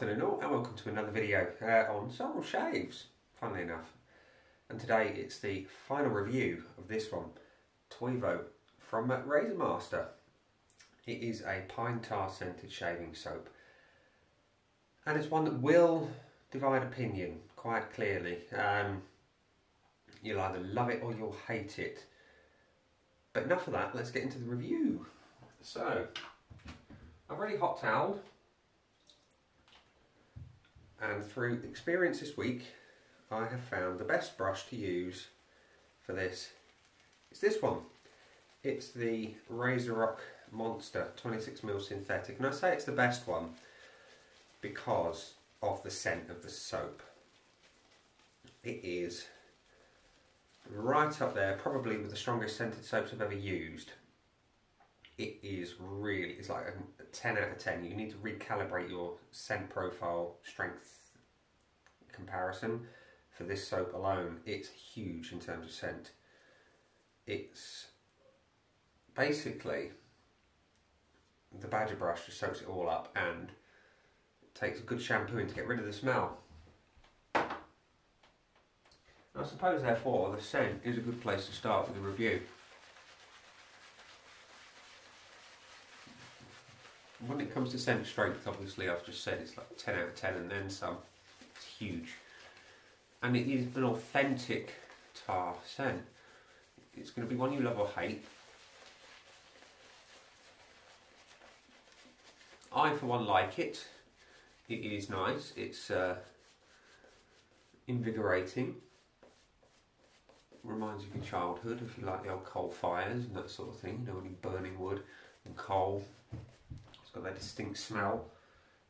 afternoon all, and welcome to another video on Sorrell shaves, funnily enough. And today it's the final review of this one, Toivo from RazorMaster. It is a pine tar scented shaving soap, and it's one that will divide opinion quite clearly. You'll either love it or you'll hate it. But enough of that, let's get into the review. So, I've already hot toweled, and through experience this week I have found the best brush to use for this is this one. It's the RazorMaster 26mm synthetic, and I say it's the best one because of the scent of the soap. It is right up there, probably with the strongest scented soaps I've ever used. It is really, it's like a 10 out of 10. You need to recalibrate your scent profile strength comparison for this soap alone. It's huge in terms of scent. It's basically the Badger brush just soaks it all up and takes a good shampooing to get rid of the smell. I suppose therefore the scent is a good place to start with the review. When it comes to scent strength, obviously I've just said it's like 10 out of 10 and then some. It's huge. And it is an authentic tar scent. It's going to be one you love or hate. I for one like it. It is nice. It's invigorating. Reminds you of your childhood if you like the old coal fires and that sort of thing. You know, when you're burning wood and coal. It's got that distinct smell.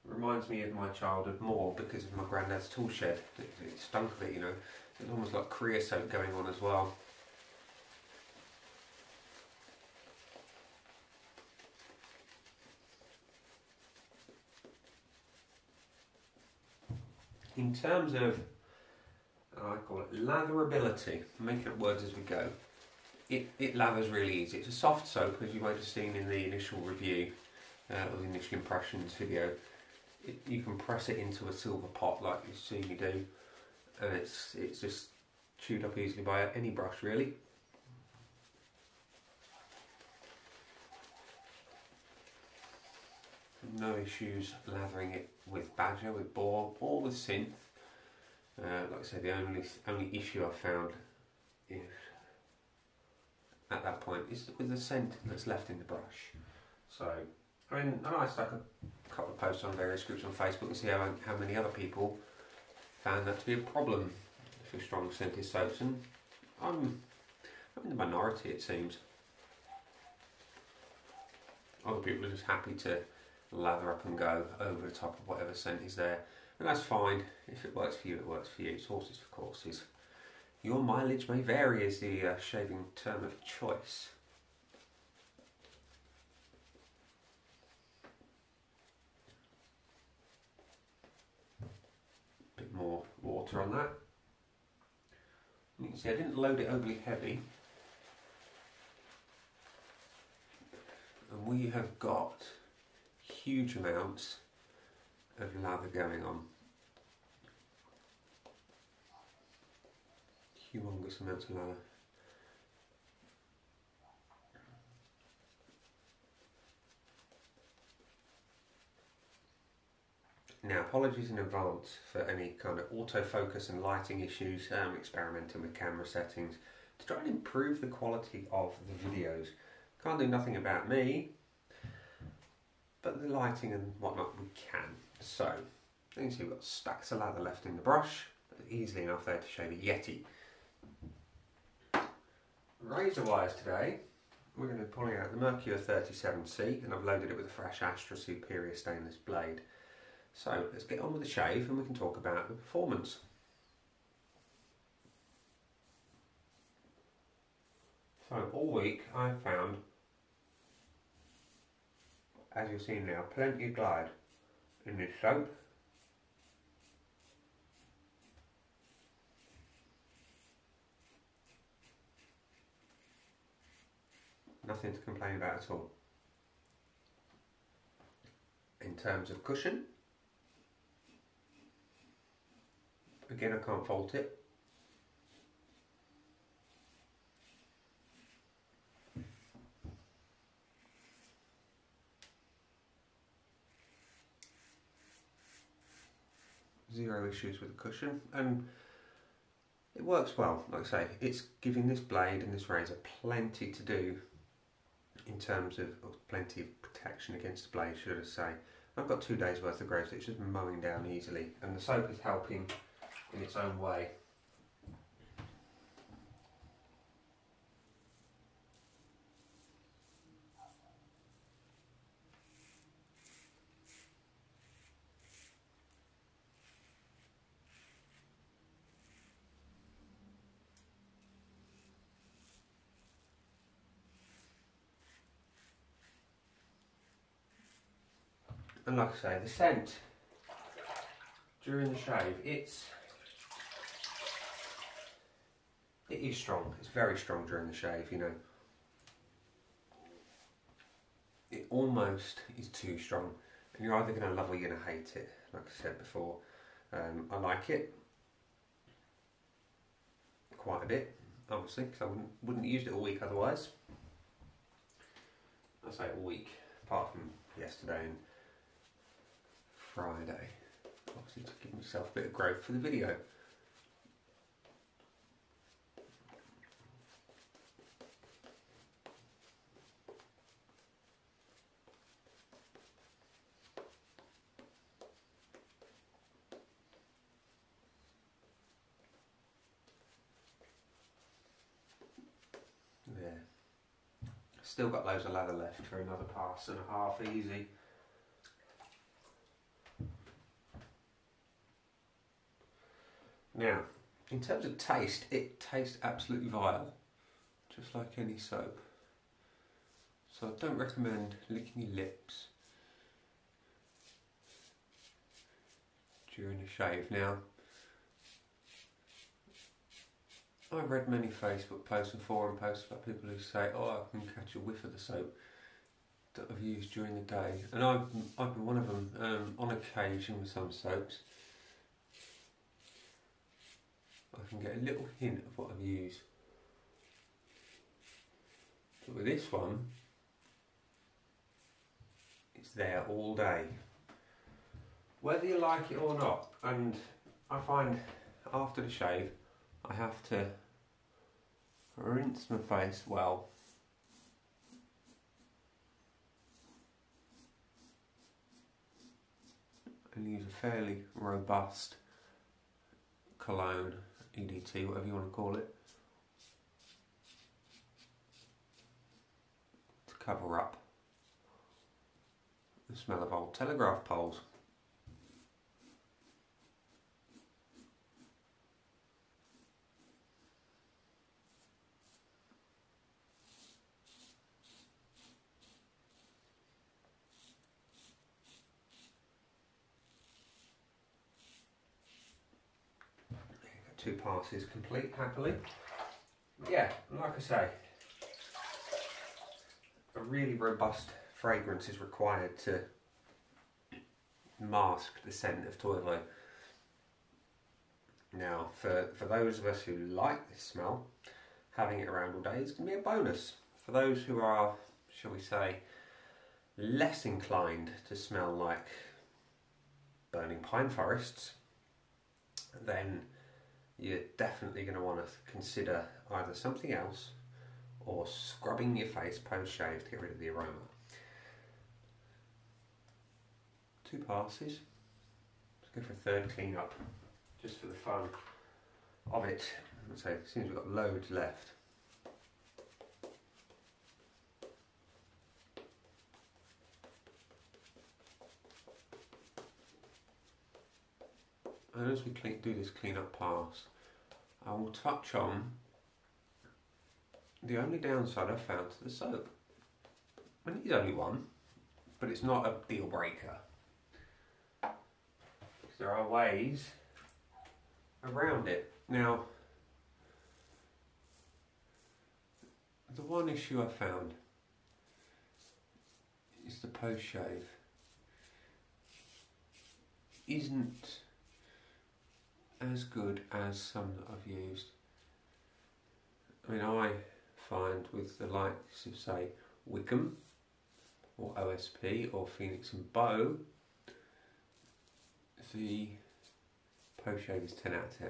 It reminds me of my childhood more because of my granddad's tool shed. It stunk of it, you know. It's almost like creosote going on as well. In terms of, I call it latherability, making up words as we go, it lathers really easy. It's a soft soap, as you might have seen in the initial review, or the initial impressions video. You can press it into a silver pot like you've seen me do, and it's just chewed up easily by any brush really. No issues lathering it with Badger, with Boar, or with Synth. Like I said, the only issue I've found is at that point is with the scent that's left in the brush. So, I mean, I stuck a couple of posts on various groups on Facebook and see how many other people found that to be a problem for strong scented soaps, and I'm in the minority it seems. Other people are just happy to lather up and go over the top of whatever scent is there, and that's fine. If it works for you, it works for you. It's horses for courses. Your mileage may vary is the shaving term of choice. Bit more water on that. You can see I didn't load it overly heavy, and we have got huge amounts of lather going on. Humongous amounts of lather. Now, apologies in advance for any kind of autofocus and lighting issues. I'm experimenting with camera settings to try and improve the quality of the videos. Can't do nothing about me, but the lighting and whatnot we can. So, you can see we've got stacks of lather left in the brush, but easily enough there to shave a Yeti. Razor wires today, we're going to be pulling out the Mercure 37C, and I've loaded it with a fresh Astra Superior stainless blade. So let's get on with the shave and we can talk about the performance. So all week I've found, as you'll see now, plenty of glide in this soap. Nothing to complain about at all. In terms of cushion, Again, I can't fault it. Zero issues with the cushion, and it works well. Like I say, it's giving this blade and this razor plenty to do in terms of, or plenty of protection against the blade, should I say. I've got 2 days worth of growth, it's just mowing down easily, and the soap is helping in its own way. And like I say, the scent during the shave, it is strong. It's very strong during the shave, you know. It almost is too strong, and you're either going to love or you're going to hate it. Like I said before, I like it quite a bit, obviously, because I wouldn't use it all week otherwise. I say all week, apart from yesterday and Friday, obviously to give myself a bit of growth for the video. There. Still got loads of lather left for another pass and a half, easy. Now, in terms of taste, it tastes absolutely vile, just like any soap. So I don't recommend licking your lips during a shave. Now, I've read many Facebook posts and forum posts about people who say, oh, I can catch a whiff of the soap that I've used during the day. And I've been one of them on occasion with some soaps. I can get a little hint of what I've used. But with this one, it's there all day. Whether you like it or not, and I find after the shave, I have to rinse my face well. And use a fairly robust cologne, EDT, whatever you want to call it, to cover up the smell of old telegraph poles. Two passes complete happily. Yeah, like I say, a really robust fragrance is required to mask the scent of Toivo. Now, for those of us who like this smell, having it around all day is going to be a bonus. For those who are, shall we say, less inclined to smell like burning pine forests, then you're definitely going to want to consider either something else or scrubbing your face post-shave to get rid of the aroma. Two passes. Let's go for a third clean up, just for the fun of it. So it seems we've got loads left. And as we do this clean up pass, I will touch on the only downside I've found to the soap. I mean, it's only one, but it's not a deal breaker. There are ways around it. Now, the one issue I found is the post-shave isn't as good as some that I've used. I mean, I find with the likes of, say, Wickham or OSP or Phoenix and Bow, the post shave is 10 out of 10.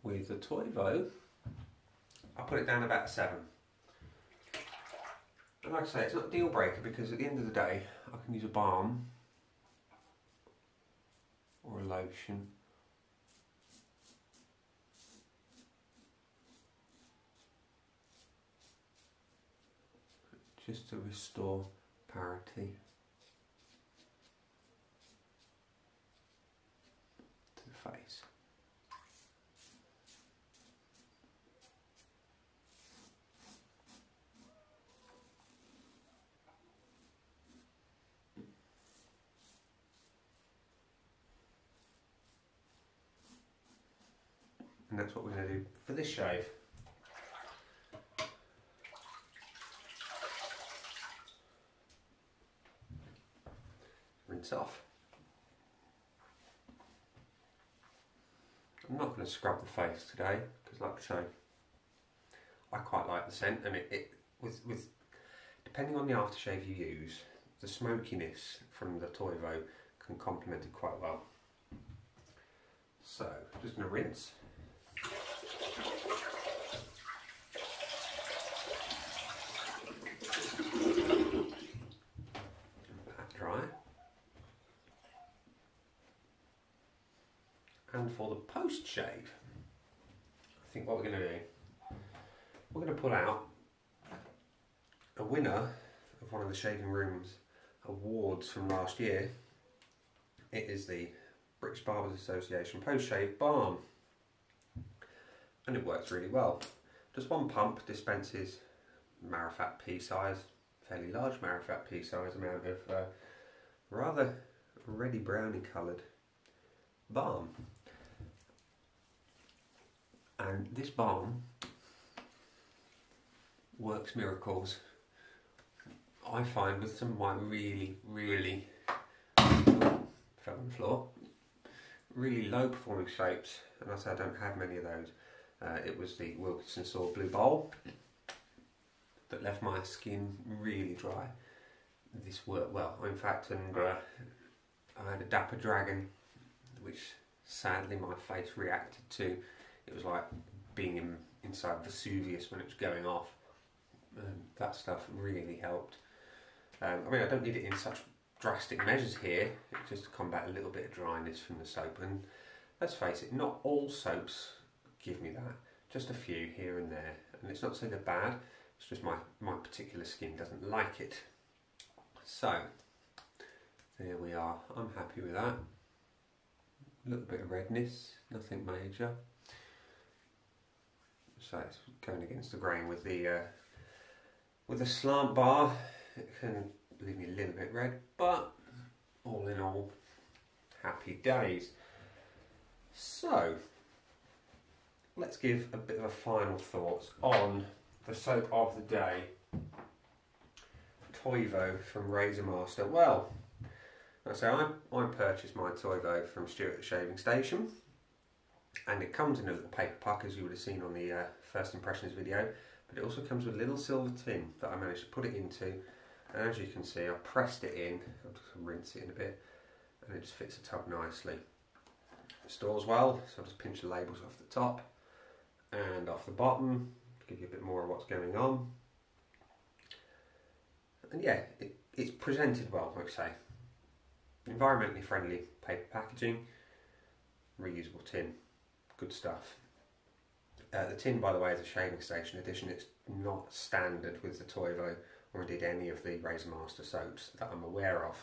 With the Toivo, I put it down about a 7. And like I say, it's not a deal breaker because at the end of the day, I can use a balm or a lotion. Just to restore parity to the face. And that's what we're going to do for this shave. Rinse off. I'm not going to scrub the face today because, like I say, I quite like the scent, and with depending on the aftershave you use, the smokiness from the Toivo can complement it quite well. So, just going to rinse. Pat dry. And for the post shave, I think what we're going to do, we're going to pull out a winner of one of the Shaving Room's awards from last year. It is the British Barbers Association Post Shave Balm, and it works really well. Just one pump dispenses Marifat pea size, fairly large Marifat pea size amount of rather reddy browny coloured balm. And this balm works miracles, I find, with some of my really fell on the floor, really low performing shapes, and I say I don't have many of those. It was the Wilkinson Saw Blue Bowl that left my skin really dry. This worked well, in fact, and I had a Dapper Dragon, which sadly my face reacted to. It was like being inside Vesuvius when it was going off. That stuff really helped. I mean, I don't need it in such drastic measures here, it's just to combat a little bit of dryness from the soap. And let's face it, not all soaps give me that, just a few here and there. And it's not to say they're bad, it's just my particular skin doesn't like it. So, there we are, I'm happy with that. A little bit of redness, nothing major. So it's going against the grain with the slant bar. It can leave me a little bit red, but all in all, happy days. So let's give a bit of a final thoughts on the soap of the day, Toivo from RazorMaster. Well, so I purchased my Toivo from Stuart at the Shaving Station, and it comes in a little paper puck, as you would have seen on the first impressions video, but it also comes with a little silver tin that I managed to put it into, and as you can see, I've pressed it in. I'll just rinse it in a bit, and it just fits the tub nicely. It stores well, so I'll just pinch the labels off the top and off the bottom to give you a bit more of what's going on. And yeah, it's presented well, like I say. Environmentally friendly paper packaging, reusable tin, good stuff. The tin, by the way, is a Shaving Station edition. It's not standard with the Toivo or indeed any of the RazorMaster soaps that I'm aware of.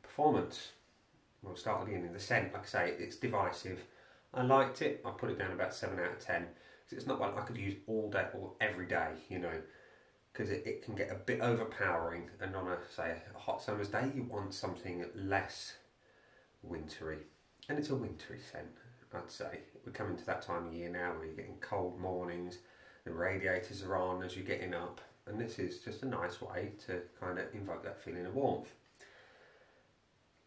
Performance, we'll start at the beginning. The scent, like I say, it's divisive. I liked it. I put it down about 7 out of 10. It's not one I could use all day or every day, you know, because it can get a bit overpowering, and on a, say, a hot summer's day, you want something less wintry. And it's a wintry scent, I'd say. We're coming to that time of year now where you're getting cold mornings, the radiators are on as you're getting up, and this is just a nice way to kind of invoke that feeling of warmth.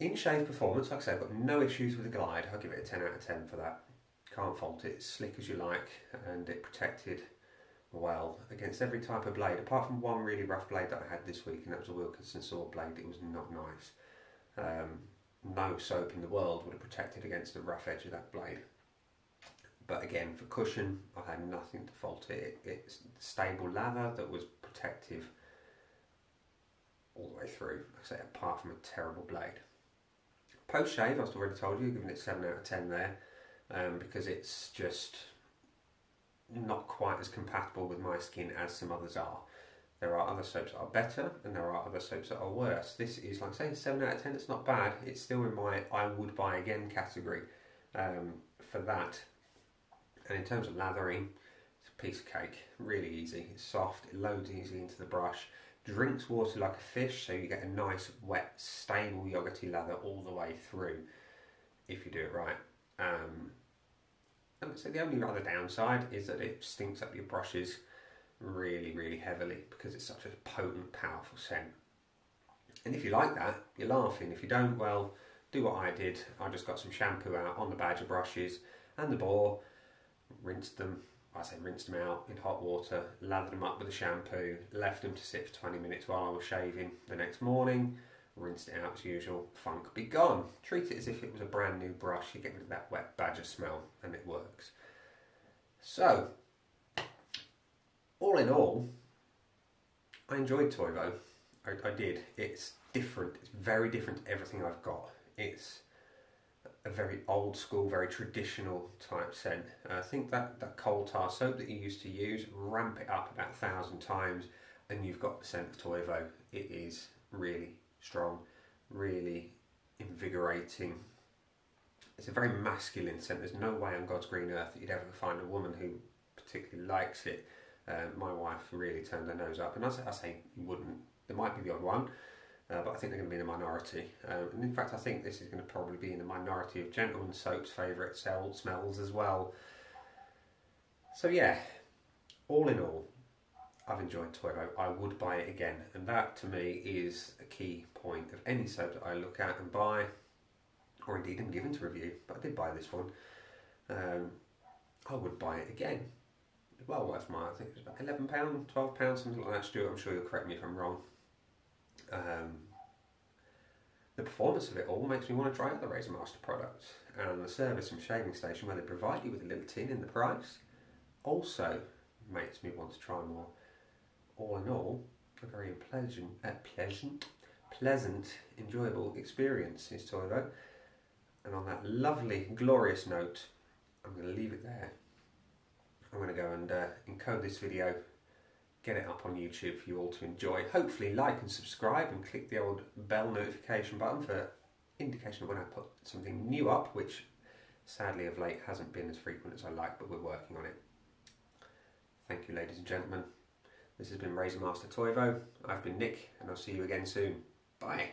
In shave performance, like I said, I've got no issues with the glide. I'll give it a 10 out of 10 for that. Can't fault it. It's slick as you like, and it protected well against every type of blade, apart from one really rough blade that I had this week, and that was a Wilkinson sword blade. It was not nice. No soap in the world would have protected against the rough edge of that blade. But again, for cushion, I had nothing to fault it. It's stable lather that was protective all the way through, like I say, apart from a terrible blade. Post shave, I've already told you, giving it 7 out of 10 there, because it's just not quite as compatible with my skin as some others are. There are other soaps that are better, and there are other soaps that are worse. This is, like I say, 7 out of 10. It's not bad. It's still in my I would buy again category for that. And in terms of lathering, it's a piece of cake. Really easy. It's soft. It loads easily into the brush. Drinks water like a fish, so you get a nice, wet, stable, yogurty lather all the way through if you do it right. And so the only other downside is that it stinks up your brushes really, really heavily because it's such a potent, powerful scent. And if you like that, you're laughing. If you don't, well, do what I did. I just got some shampoo out on the badger brushes and the boar, rinsed them out in hot water, lathered them up with the shampoo, left them to sit for 20 minutes while I was shaving the next morning, rinsed it out as usual, funk be gone. Treat it as if it was a brand new brush. You get rid of that wet badger smell and it works. So, all in all, I enjoyed Toivo. I did. It's different. It's very different to everything I've got. It's a very old school, very traditional type scent. I think that coal tar soap that you used to use, ramp it up about 1,000 times and you've got the scent of Toivo. It is really strong, really invigorating. It's a very masculine scent. There's no way on God's green earth that you'd ever find a woman who particularly likes it. My wife really turned her nose up, and I say you wouldn't. There might be the odd one, but I think they're going to be in the minority. And in fact, I think this is going to probably be in the minority of gentlemen's soaps' favourite smells as well. So yeah, all in all, I've enjoyed Toivo. I would buy it again, and that to me is a key point of any soap that I look at and buy, or indeed am given to review. But I did buy this one. I would buy it again. Well worth my, I think it was about £11, £12, something like that. Stuart, I'm sure you'll correct me if I'm wrong. The performance of it all makes me want to try other RazorMaster products, and the service and shaving station where they provide you with a little tin in the price also makes me want to try more. All in all, a very pleasant, enjoyable experience is Toivo. And on that lovely, glorious note, I'm going to leave it there. I'm going to go and encode this video, get it up on YouTube for you all to enjoy. Hopefully like and subscribe and click the old bell notification button for indication of when I put something new up, which sadly of late hasn't been as frequent as I like, but we're working on it. Thank you, ladies and gentlemen. This has been RazorMaster Toivo. I've been Nick, and I'll see you again soon. Bye.